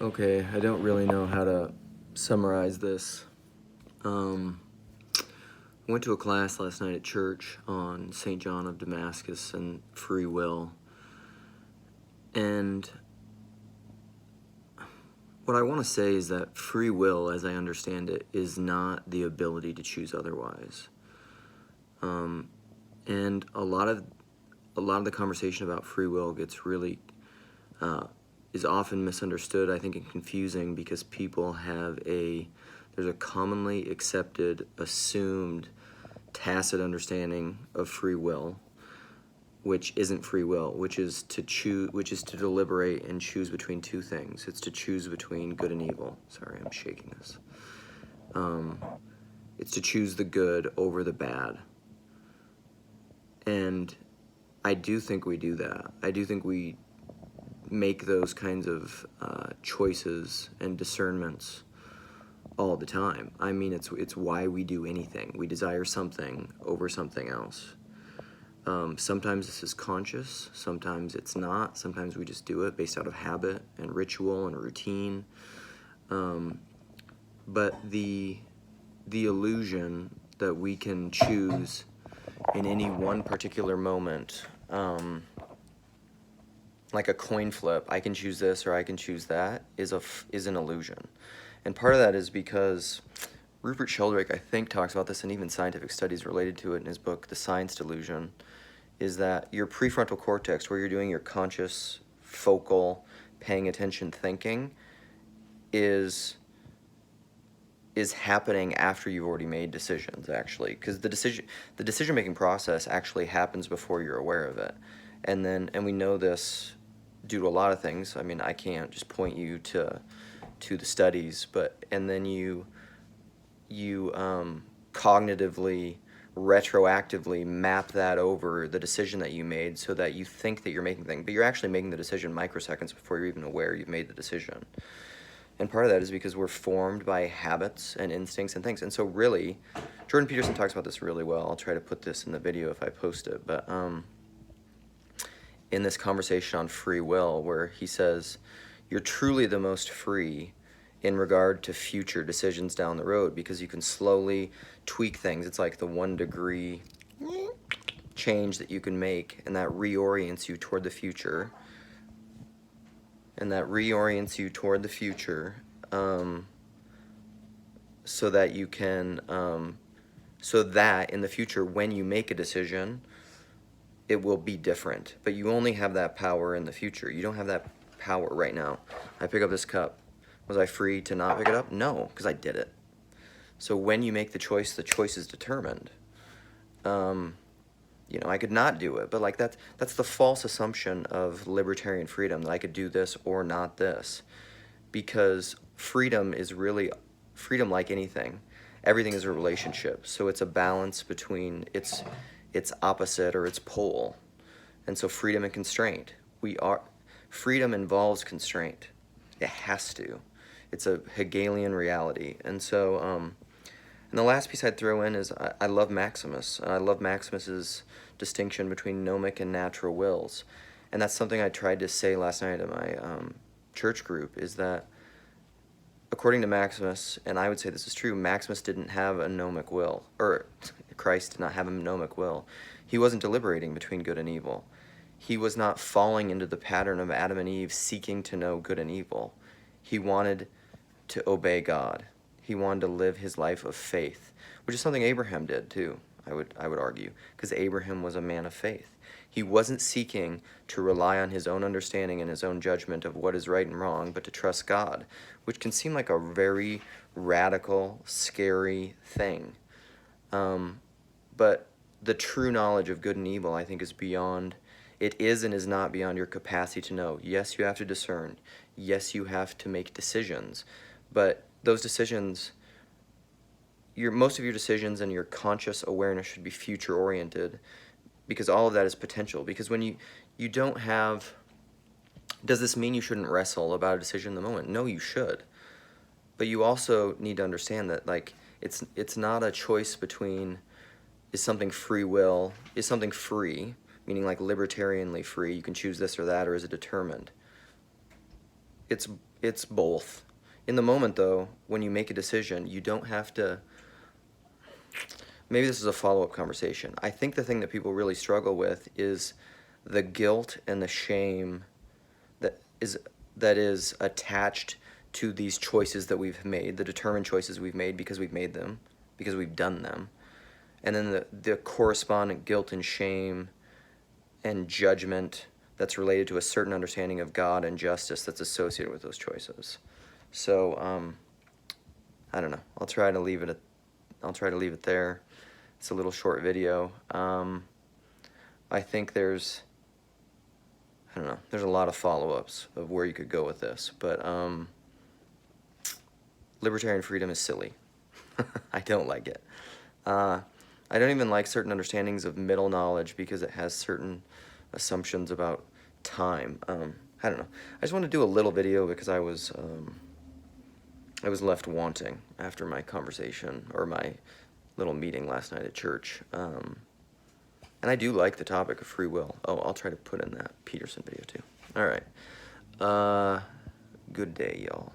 Okay, I don't really know how to summarize this. I went to a class last night at church on St. John of Damascus and free will. And what I want to say is that free will, as I understand it, is not the ability to choose otherwise. And a lot of the conversation about free will gets really is often misunderstood, I think, and confusing because people have there's a commonly accepted, assumed, tacit understanding of free will, which isn't free will, which is to deliberate and choose between two things. It's to choose between good and evil. Sorry, I'm shaking this. It's to choose the good over the bad. And I do think we do that. I do think we make those kinds of choices and discernments all the time. I mean, it's why we do anything. We desire something over something else. Sometimes this is conscious, sometimes it's not. Sometimes we just do it based out of habit and ritual and routine. But the illusion that we can choose in any one particular moment, like a coin flip, I can choose this or I can choose that, is an illusion. And part of that is because Rupert Sheldrake, I think, talks about this, and even scientific studies related to it in his book, The Science Delusion, is that your prefrontal cortex, where you're doing your conscious, focal, paying attention thinking, is happening after you've already made decisions, actually, because the decision-making process actually happens before you're aware of it. And we know this due to a lot of things. I mean, I can't just point you to the studies, and then you cognitively, retroactively map that over the decision that you made so that you think that you're making things, but you're actually making the decision microseconds before you're even aware you've made the decision. And part of that is because we're formed by habits and instincts and things. And so really, Jordan Peterson talks about this really well. I'll try to put this in the video if I post it. But in this conversation on free will, where he says, you're truly the most free in regard to future decisions down the road because you can slowly tweak things. It's like the 1 degree change that you can make, and that reorients you toward the future. So that you can, so that in the future, when you make a decision, it will be different. But you only have that power in the future. You don't have that power right now. I pick up this cup. Was I free to not pick it up? No, because I did it. So when you make the choice is determined. I could not do it, but like that's the false assumption of libertarian freedom, that I could do this or not this. Because freedom is really, freedom like anything, everything is a relationship. So it's a balance between its opposite or its pole. And so freedom and constraint. Freedom involves constraint. It has to. It's a Hegelian reality. And so, and the last piece I'd throw in is I love Maximus. I love Maximus's distinction between gnomic and natural wills. And that's something I tried to say last night at my church group, is that according to Maximus, and I would say this is true, Maximus didn't have a gnomic will, or Christ did not have a gnomic will. He wasn't deliberating between good and evil. He was not falling into the pattern of Adam and Eve seeking to know good and evil. He wanted to obey God. He wanted to live his life of faith, which is something Abraham did too, I would argue, because Abraham was a man of faith. He wasn't seeking to rely on his own understanding and his own judgment of what is right and wrong, but to trust God, which can seem like a very radical, scary thing. But the true knowledge of good and evil, I think, is beyond, it is and is not beyond your capacity to know. Yes, you have to discern. Yes, you have to make decisions. But those decisions, most of your decisions and your conscious awareness should be future-oriented, because all of that is potential. Because when you don't have, does this mean you shouldn't wrestle about a decision in the moment? No, you should. But you also need to understand that, like, it's not a choice between, is something free will, is something free, meaning like libertarianly free, you can choose this or that, or is it determined? it's both. In the moment, though, when you make a decision, you don't have to. Maybe this is a follow-up conversation. I think the thing that people really struggle with is the guilt and the shame that is attached to these choices that we've made, the determined choices we've made because we've made them, because we've done them, and then the corresponding guilt and shame and judgment that's related to a certain understanding of God and justice that's associated with those choices. So I don't know. I'll try to leave it there. It's a little short video. I think there's a lot of follow-ups of where you could go with this, but libertarian freedom is silly. I don't like it. I don't even like certain understandings of middle knowledge because it has certain assumptions about time. I don't know. I just want to do a little video because I was left wanting after my conversation or my little meeting last night at church. And I do like the topic of free will. Oh, I'll try to put in that Peterson video too. All right. Good day, y'all.